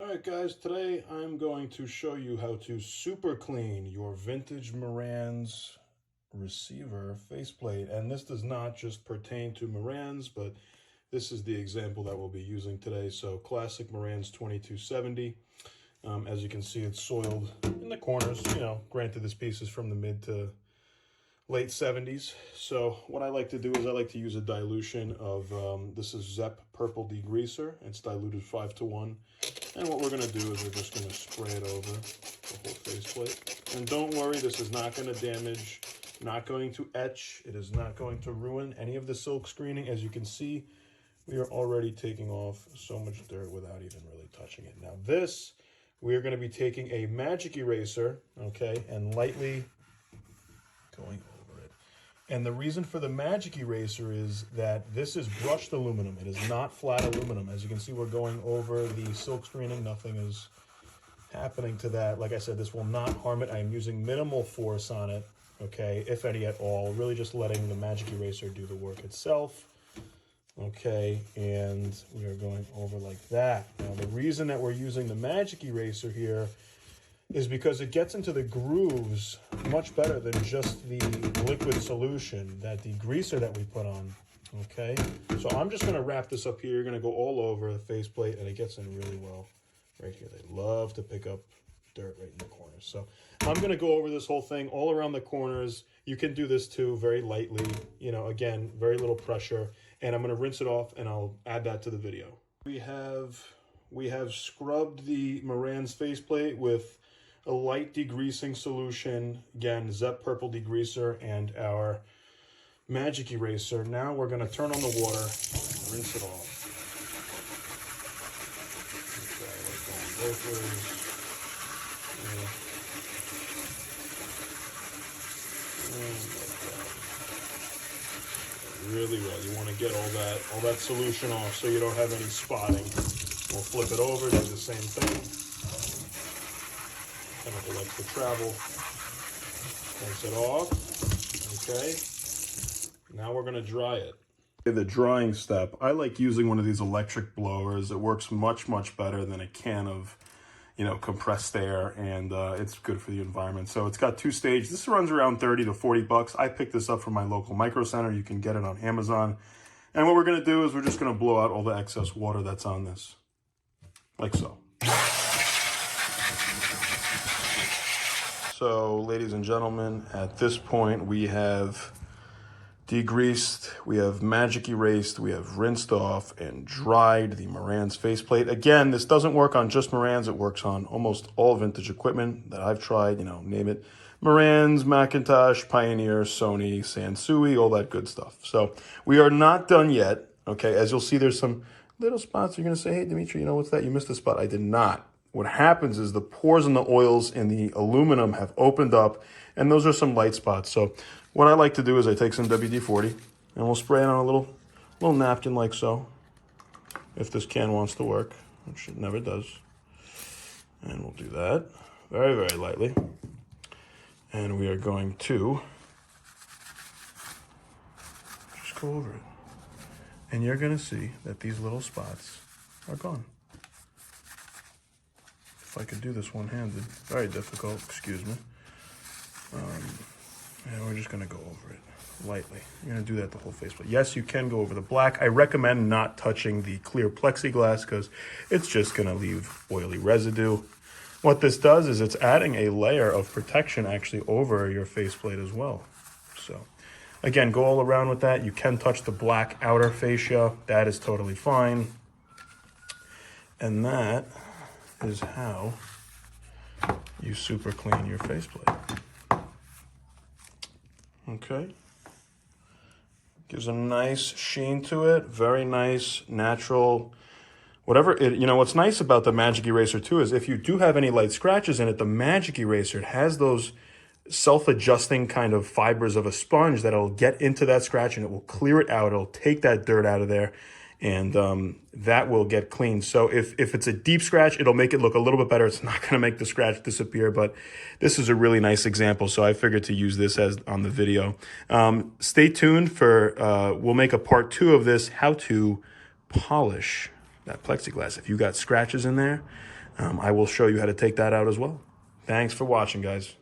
Alright guys, today I'm going to show you how to super clean your vintage Marantz receiver faceplate. And this does not just pertain to Marantz, but this is the example that we'll be using today. So classic Marantz 2270. As you can see, it's soiled in the corners. Granted this piece is from the mid to late 70s. So what I like to do is I like to use a dilution of, this is Zepp Purple Degreaser. It's diluted 5:1. And what we're going to do is we're just going to spray it over the whole faceplate. And don't worry, this is not going to damage, not going to etch. It is not going to ruin any of the silk screening. As you can see, we are already taking off so much dirt without even really touching it. Now this, we are going to be taking a magic eraser, okay, and lightly going over it. And the reason for the magic eraser is that this is brushed aluminum. It is not flat aluminum. As you can see, we're going over the silk screening. Nothing is happening to that. Like I said, this will not harm it. I am using minimal force on it, okay, if any at all. Really just letting the magic eraser do the work itself. Okay, and we are going over like that. Now, the reason that we're using the magic eraser here is because it gets into the grooves much better than just the liquid solution, that degreaser that we put on, okay? So I'm just gonna wrap this up here. You're gonna go all over the faceplate, and it gets in really well right here. They love to pick up dirt right in the corners. So I'm gonna go over this whole thing all around the corners. You can do this too, very lightly, again, very little pressure, and I'm gonna rinse it off and I'll add that to the video. We have scrubbed the Marantz faceplate with a light degreasing solution, again, Zepp Purple Degreaser, and our magic eraser. Now we're going to turn on the water, rinse it off. Okay, like going both ways. Really well. You want to get all that solution off so you don't have any spotting. We'll flip it over, do the same thing. Chemical likes to travel. Rinse it off. Okay. Now we're going to dry it. The drying step. I like using one of these electric blowers. It works much, much better than a can of, compressed air, and it's good for the environment. So it's got two stages. This runs around 30 to 40 bucks. I picked this up from my local micro center. You can get it on Amazon. And what we're going to do is we're just going to blow out all the excess water that's on this. Like so. So, ladies and gentlemen, at this point we have degreased, we have magic erased, we have rinsed off and dried the Marantz faceplate. Again, this doesn't work on just Marantz, it works on almost all vintage equipment that I've tried, name it. Marantz, Macintosh, Pioneer, Sony, Sansui, all that good stuff. So, we are not done yet, okay? As you'll see, there's some little spots. You're gonna say, hey, Dimitri, what's that? You missed a spot. I did not. What happens is the pores in the oils in the aluminum have opened up, and those are some light spots. So what I like to do is I take some WD-40, and we'll spray it on a little napkin like so, if this can wants to work, which it never does. And we'll do that very, very lightly. And we are going to just go over it. And you're going to see that these little spots are gone. If I could do this one-handed, very difficult, excuse me. And we're just gonna go over it lightly. You're gonna do that the whole faceplate. Yes, you can go over the black. I recommend not touching the clear plexiglass because it's just gonna leave oily residue. What this does is it's adding a layer of protection actually over your faceplate as well. So again, go all around with that. You can touch the black outer fascia. That is totally fine. And that is how you super clean your faceplate. Okay. Gives a nice sheen to it. Very nice, natural. Whatever it, what's nice about the magic eraser too is if you do have any light scratches in it, the magic eraser, it has those self-adjusting kind of fibers of a sponge that'll get into that scratch and it will clear it out. It'll take that dirt out of there. And that will get clean. So if it's a deep scratch, it'll make it look a little bit better. It's not going to make the scratch disappear, but this is a really nice example. So I figured to use this as on the video. Stay tuned for, we'll make a part 2 of this, how to polish that plexiglass. If you got scratches in there, I will show you how to take that out as well. Thanks for watching, guys.